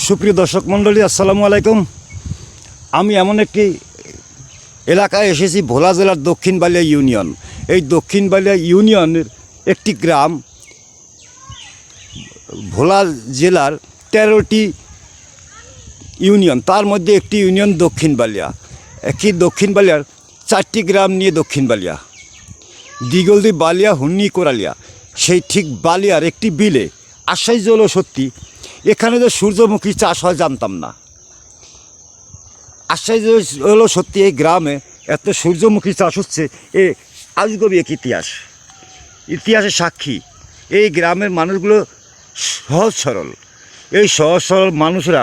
সুপ্রিয় দর্শক মণ্ডলী, আসসালামু আলাইকুম। আমি এমন একটি এলাকায় এসেছি, ভোলা জেলার দক্ষিণ বালিয়া ইউনিয়ন। এই দক্ষিণ বালিয়া ইউনিয়নের একটি গ্রাম। ভোলা জেলার 13টি ইউনিয়ন, তার মধ্যে একটি ইউনিয়ন দক্ষিণ বালিয়া। একই দক্ষিণ বালিয়ার 4টি গ্রাম নিয়ে দক্ষিণ বালিয়া। দিগলদি, বালিয়া, হুন্নি, কোরালিয়া। সেই ঠিক বালিয়ার একটি বিলে আশ্চর্য হলো সত্যি, এখানে যে সূর্যমুখী চাষ হয় জানতাম না। আশ্চর্য হলো সত্যি, এই গ্রামে এত সূর্যমুখী চাষ হচ্ছে। এ আজগবি এক ইতিহাসের সাক্ষী। এই গ্রামের মানুষগুলো সহজ সরল। এই সহজ সরল মানুষরা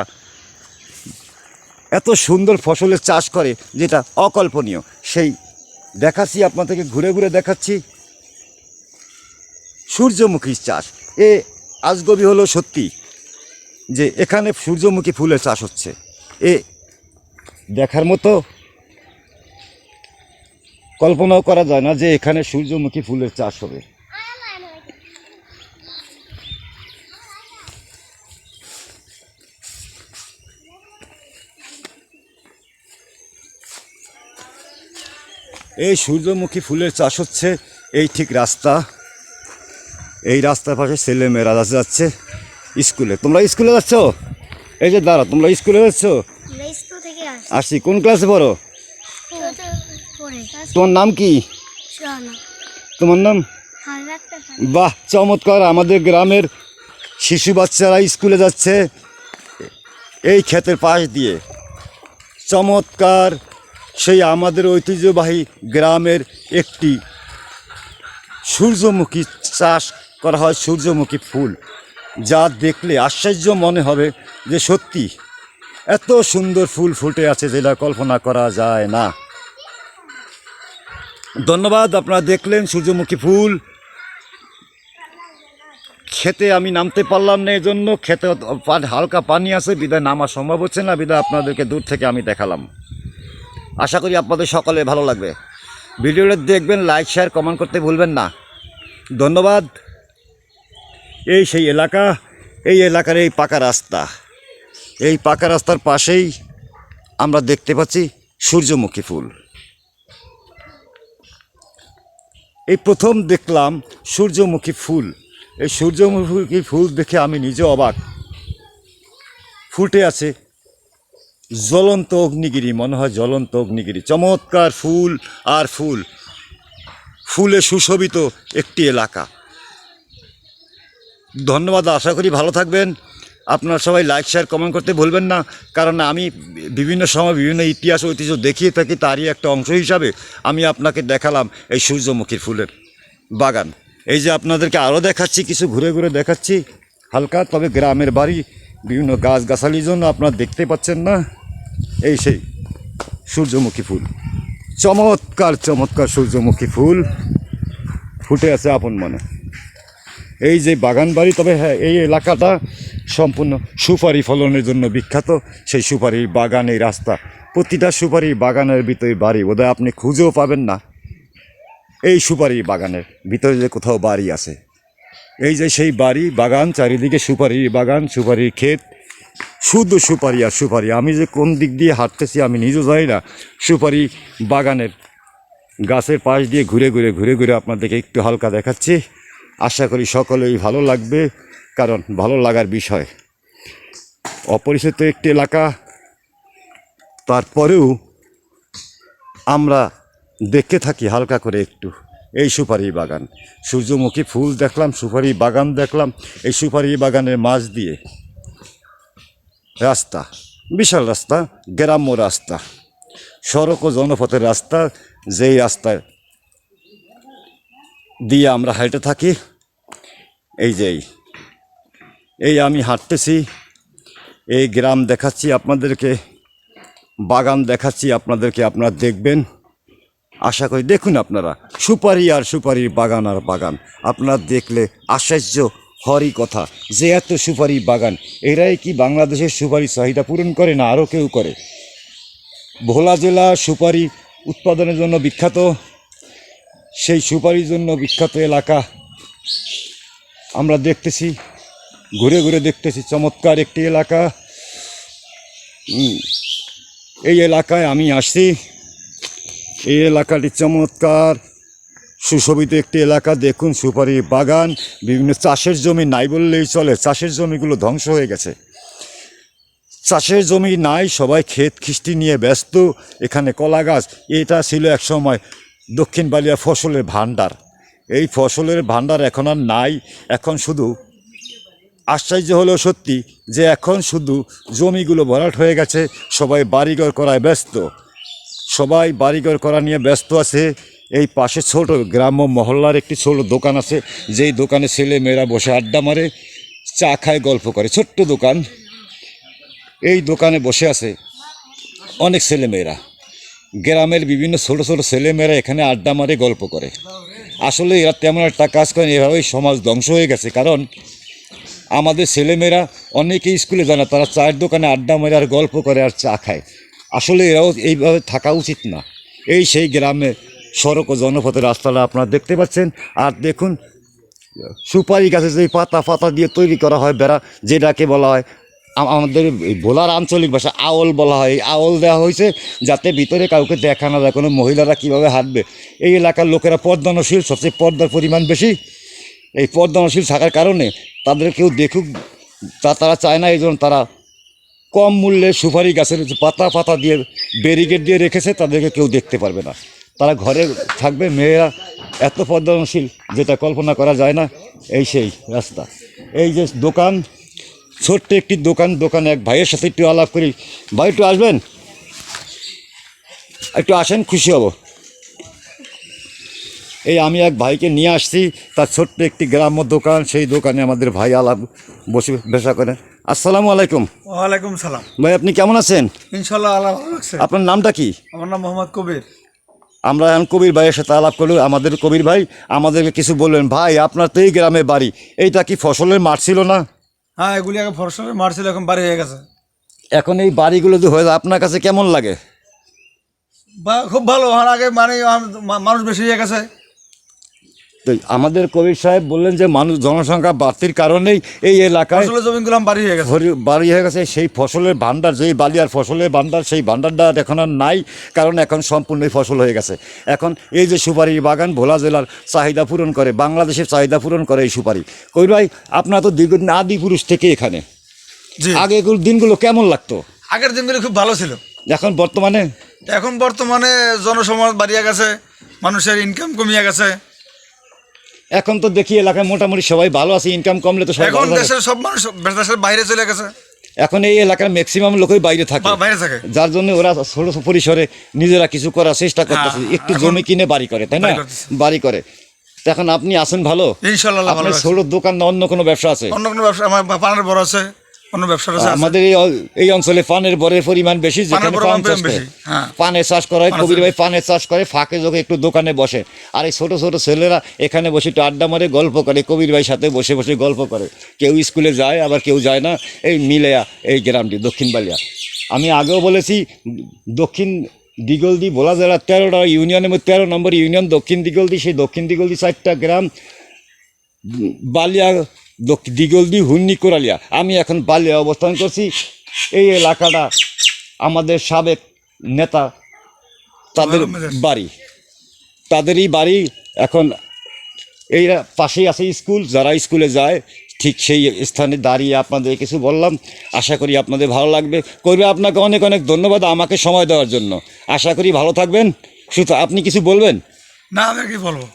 এত সুন্দর ফসলের চাষ করে যেটা অকল্পনীয়। সেই দেখাচ্ছি আপনাদেরকে, ঘুরে ঘুরে দেখাচ্ছি সূর্যমুখী চাষ। এ আজগবি হলো সত্যি যে এখানে সূর্যমুখী ফুলের চাষ হচ্ছে। এ দেখার মতো, কল্পনাও করা যায় না যে এখানে সূর্যমুখী ফুলের চাষ হবে। এই সূর্যমুখী ফুলের চাষ হচ্ছে। এই ঠিক রাস্তা, এই রাস্তার পাশে ছেলে মেয়েরা যাচ্ছে স্কুলে। তোমরা স্কুলে যাচ্ছ? এই যে দাঁড়া, তোমরা স্কুলে যাচ্ছ? আসছি। কোন ক্লাসে পড়ো? তোমার নাম কি? তোমার নাম? বাহ, চমৎকার। আমাদের গ্রামের শিশু বাচ্চারা স্কুলে যাচ্ছে এই ক্ষেতের পাশ দিয়ে। চমৎকার। সেই আমাদের ঐতিহ্যবাহী গ্রামের একটি সূর্যমুখী চাষ করা হয়, সূর্যমুখী ফুল, যা দেখলে আশ্চর্য মনে হবে যে সত্যি এত সুন্দর ফুল ফুটে আছে যেটা কল্পনা করা যায় না। ধন্যবাদ। আপনারা দেখলেন সূর্যমুখী ফুল। খেতে আমি নামতে পারলাম না, এজন্য খেতে হালকা পানি আছে বিদায় নামা সম্ভব হচ্ছে না, বিদায় আপনাদেরকে দূর থেকে আমি দেখালাম। আশা করি আপনাদের সকলে ভালো লাগবে। ভিডিওটা দেখবেন, লাইক শেয়ার কমেন্ট করতে ভুলবেন না। ধন্যবাদ। এই সেই এলাকা, এই এলাকার এই পাকা রাস্তা। এই পাকা রাস্তার পাশেই আমরা দেখতে পাচ্ছি সূর্যমুখী ফুল। এই প্রথম দেখলাম সূর্যমুখী ফুল। এই সূর্যমুখী ফুল দেখে আমি নিজে অবাক। ফুটে আছে জ্বলন্ত অগ্নিগিরি, মনে হয় জ্বলন্ত অগ্নিগিরি। চমৎকার ফুল আর ফুল, ফুলে সুশোভিত একটি এলাকা। ধন্যবাদ। আশা করি ভালো থাকবেন। আপনারা সবাই লাইক শেয়ার কমেন্ট করতে ভুলবেন না, কারণ আমি বিভিন্ন সময় বিভিন্ন ইতিহাস ঐতিহ্য দেখিয়ে থাকি, তারই একটা অংশ হিসাবে আমি আপনাকে দেখালাম এই সূর্যমুখীর ফুলের বাগান। এই যে আপনাদেরকে আরও দেখাচ্ছি, কিছু ঘুরে ঘুরে দেখাচ্ছি হালকা। তবে গ্রামের বাড়ি, বিভিন্ন গাছগাছালির জন্য আপনারা দেখতে পাচ্ছেন না। এই সেই সূর্যমুখী ফুল, চমৎকার চমৎকার সূর্যমুখী ফুল ফুটে আছে আপন মনে। এই যে বাগান বাড়ি, তবে হ্যাঁ, এই এলাকাটা সম্পূর্ণ সুপারি ফলনের জন্য বিখ্যাত। সেই সুপারির বাগান, এই রাস্তা, প্রতিটা সুপারি বাগানের ভিতরে বাড়ি। বোধহয় আপনি খুঁজেও পাবেন না এই সুপারি বাগানের ভিতরে যে কোথাও বাড়ি আছে। এই যে সেই বাড়ি, বাগান, চারিদিকে সুপারির বাগান, সুপারির ক্ষেত, শুধু সুপারি আর সুপারি। আমি যে কোন দিক দিয়ে হাঁটতেছি আমি নিজেও জানি না। সুপারি বাগানের গাছের পাশ দিয়ে ঘুরে ঘুরে ঘুরে ঘুরে আপনাদেরকে একটু হালকা দেখাচ্ছি। আশা করি সকলেই ভালো লাগবে, কারণ ভালো লাগার বিষয়। অপরিচিত একটি এলাকা, তারপরেও আমরা দেখতে থাকি হালকা করে একটু এই সুপারি বাগান। সূর্যমুখী ফুল দেখলাম, সুপারি বাগান দেখলাম। এই সুপারি বাগানের মাঝ দিয়ে রাস্তা, বিশাল রাস্তা, গ্রাম্য রাস্তা, সড়ক ও জনপথের রাস্তা, যেই রাস্তায় দিয়ে আমরা হাঁটতে থাকি। এই যে এই আমি হাঁটতেছি, এই গ্রাম দেখাচ্ছি আপনাদেরকে, বাগান দেখাচ্ছি আপনাদেরকে, আপনারা দেখবেন। আশা করি দেখুন আপনারা, সুপারি আর সুপারির বাগান আর বাগান। আপনারা দেখলে আশ্চর্য হওয়ারই কথা যে এত সুপারি বাগান। এরাই কি বাংলাদেশের সুপারি চাহিদা পূরণ করে, না আরও কেউ করে? ভোলা জেলা সুপারি উৎপাদনের জন্য বিখ্যাত। সেই সুপারির জন্য বিখ্যাত এলাকা আমরা দেখতেছি, ঘুরে ঘুরে দেখতেছি। চমৎকার একটি এলাকা। এই এলাকায় আমি আসছি। এই এলাকাটি চমৎকার সুশোভিত একটি এলাকা। দেখুন, সুপারি বাগান, বিভিন্ন চাষের জমি নাই বললেই চলে। চাষের জমিগুলো ধ্বংস হয়ে গেছে, চাষের জমি নাই, সবাই ক্ষেত খিস্তি নিয়ে ব্যস্ত। এখানে কলা গাছ, এটা ছিল একসময় দক্ষিণ বালিয়া ফসলের ভাণ্ডার। এই ফসলের ভাণ্ডার এখন আর নাই। এখন শুধু আশ্চর্য হলো সত্যি যে এখন শুধু জমিগুলো ভরাট হয়ে গেছে, সবাই বাড়িঘর করায় ব্যস্ত, সবাই বাড়িঘর করা নিয়ে ব্যস্ত আছে। এই পাশে ছোট গ্রাম্য মহল্লার একটি ছোট দোকান আছে, যেই দোকানে ছেলে মেয়েরা বসে আড্ডা মারে, চা খায়, গল্প করে। ছোট্ট দোকান, এই দোকানে বসে আছে অনেক ছেলেমেয়েরা। গ্রামের বিভিন্ন ছোট ছোট ছেলেমেয়েরা এখানে আড্ডা মারে, গল্প করে। আসলে এরা তেমন একটা কাজ করেন, এভাবেই সমাজ ধ্বংস হয়ে গেছে। কারণ আমাদের ছেলেমেয়েরা অনেকেই স্কুলে যায় না, তারা চায়ের দোকানে আড্ডা মারে আর গল্প করে আর চা খায়। আসলে এরাও এইভাবে থাকা উচিত না। এই সেই গ্রামে সড়ক ও জনপথের রাস্তাটা আপনারা দেখতে পাচ্ছেন। আর দেখুন, সুপারি গাছে যে পাতা পাতা দিয়ে তৈরি করা হয় বেড়া, যেটাকে বলা হয় আমাদের ভোলার আঞ্চলিক ভাষা আওল বলা হয়। এই আওল দেওয়া হয়েছে যাতে ভিতরে কাউকে দেখা না যায়, কোনো মহিলারা কীভাবে হাঁটবে। এই এলাকার লোকেরা পর্দানশীল, সবচেয়ে পর্দার পরিমাণ বেশি। এই পর্দানশীল থাকার কারণে তাদের কেউ দেখুক তারা চায় না, এই জন্য তারা কম মূল্যে সুপারি গাছের পাতা পাতা দিয়ে ব্যারিকেড দিয়ে রেখেছে, তাদেরকে কেউ দেখতে পারবে না। তারা ঘরে থাকবে। মেয়েরা এত পর্দানশীল যেটা কল্পনা করা যায় না। এই সেই রাস্তা, এই যে দোকান, ছোট্ট একটি দোকান। দোকানে এক ভাইয়ের সাথে একটু আলাপ করি। ভাই, একটু আসবেন, একটু আসেন, খুশি হব। এই আমি এক ভাইকে নিয়ে আসছি, তার ছোট্ট একটি গ্রাম্য দোকান। সেই দোকানে আমাদের ভাই আলাপ বসে ব্যবসা করেন। আসসালামু আলাইকুম। ওয়ালাইকুম সালাম। ভাই, আপনি কেমন আছেন? ইনশাল্লাহ আল্লাহ ভালো রাখছে। আপনার নামটা কি? আমার নাম মোহাম্মদ কবির। আমরা এখন কবির ভাইয়ের সাথে আলাপ করলো। আমাদের কবির ভাই আমাদেরকে কিছু বললেন। ভাই, আপনার তো এই গ্রামে বাড়ি, এইটা কি ফসলের মাঠ ছিল না? হ্যাঁ, এগুলি আগে ফসলের মাঠ ছিল, এখন বাড়ি হয়ে গেছে। এখন এই বাড়িগুলো যে হয়ে যায়, আপনার কাছে কেমন লাগে? বা খুব ভালো। আর আগে মানে মানুষ বেশি হয়ে গেছে। তো আমাদের কবির সাহেব বললেন যে মানুষ জনসংখ্যা বাড়তির কারণেই এই এলাকায় ফসলের জমিগুলো বাড়ি হয়ে গেছে। বাড়ি হয়ে গেছে। সেই ফসলের ভাণ্ডার, যেই বালিয়ার ফসলের ভাণ্ডার, সেই ভাণ্ডারটা এখন আর নাই, কারণ এখন সম্পূর্ণই ফসল হয়ে গেছে। এখন এই যে সুপারি বাগান ভোলা জেলার চাহিদা পূরণ করে, বাংলাদেশের চাহিদা পূরণ করে এই সুপারি। কবির ভাই, আপনার তো দীর্ঘদিন আদি পুরুষ থেকে এখানে, জি। আগে দিনগুলো কেমন লাগতো? আগের দিনগুলো খুব ভালো ছিল। এখন বর্তমানে জনসমাজ বাড়িয়ে গেছে, মানুষের ইনকাম কমিয়ে গেছে। এখন তো দেখি এলাকায় মোটামুটি সবাই ভালো আছে, ইনকাম কমলে তো সবাই এখন ভালো থাকে। দেশের সব মানুষ দেশের বাইরে চলে গেছে। এখন এই এলাকার ম্যাক্সিমাম লোকই বাইরে থাকে, বাইরে থাকে, যার জন্য ওরা ছোট পরিসরে নিজেরা কিছু করার চেষ্টা করতেছে। একটু জমি কিনে বাড়ি করে, তাই না? বাড়ি করে। তো এখন আপনি আছেন ভালো, ইনশাল্লাহ। আপনার ছোট দোকান না অন্য কোনো ব্যবসা আছে? অন্য কোনো ব্যবসা, আমার পানের বড় আছে, অন্য ব্যবসা আছে। আমাদের এই অঞ্চলে পানের বরের পরিমাণ বেশি, যেখানে পান চাষ করে, পানের চাষ করা হয়। কবির ভাই পানের চাষ করে, ফাঁকে যোগে একটু দোকানে বসে। আর এই ছোট ছোট ছেলেরা এখানে বসে একটু আড্ডা মারে, গল্প করে। কবির ভাইয়ের সাথে বসে বসে গল্প করে। কেউ স্কুলে যায়, আবার কেউ যায় না। এই মিলেয়া এই গ্রামটি দক্ষিণ বালিয়া। আমি আগেও বলেছি, দক্ষিণ দিগলদি ভোলা জেলার 13টা ইউনিয়নের মধ্যে 13 নম্বর ইউনিয়ন দক্ষিণ দিগলদি। সেই দক্ষিণ দিগলদি 4টা গ্রাম, বালিয়া, দিগলদি, হুন্নি, কোরালিয়া। আমি এখন বালিয়া অবস্থান করছি। এই এলাকাটা আমাদের সাবেক নেতা তাদের বাড়ি, তাদেরই বাড়ি। এখন এই পাশেই আছে স্কুল, যারা স্কুলে যায় ঠিক সেই স্থানে দাঁড়িয়ে আপনাদের কিছু বললাম। আশা করি আপনাদের ভালো লাগবে। করবে, আপনাকে অনেক অনেক ধন্যবাদ আমাকে সময় দেওয়ার জন্য। আশা করি ভালো থাকবেন। শুধু আপনি কিছু বলবেন? না, আমি কি বলবো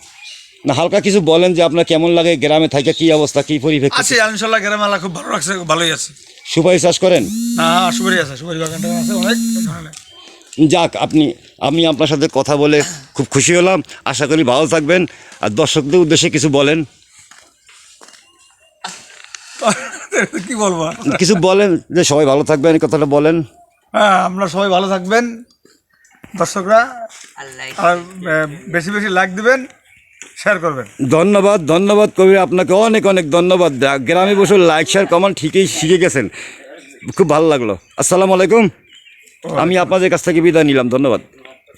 না, হালকা কিছু বলেন যে আপনার কেমন লাগে গ্রামে থাকে, কি অবস্থা, কি পরিবেশ আছে? ইনশাল্লাহ গ্রামে আল্লাহ খুব ভালো রাখছে, ভালোই আছে। সুপারি চাষ করেন? না, সুপারি আছে, সুপারি বাগানটা আছে অনেক। যাক, আমি আপনার সাথে কথা বলে খুব খুশি হলাম। আশা করি ভালো থাকবেন। আর দর্শকদের উদ্দেশ্যে কিছু বলেন। কি বলবো, কিছু বলেন যে সবাই ভালো থাকবেন, এই কথাটা বলেন। হ্যাঁ, আপনারা সবাই ভালো থাকবেন, দর্শকরা। আর বেশি বেশি লাইক দিবেন, শেয়ার করবেন। ধন্যবাদ কবি, আপনাকে অনেক অনেক ধন্যবাদ। গ্রামে বসে লাইক শেয়ার কমেন্ট ঠিকই শিখে গেছেন, খুব ভালো লাগলো। আসসালামু আলাইকুম। আমি আপনাদের কাছ থেকে বিদায় নিলাম। ধন্যবাদ।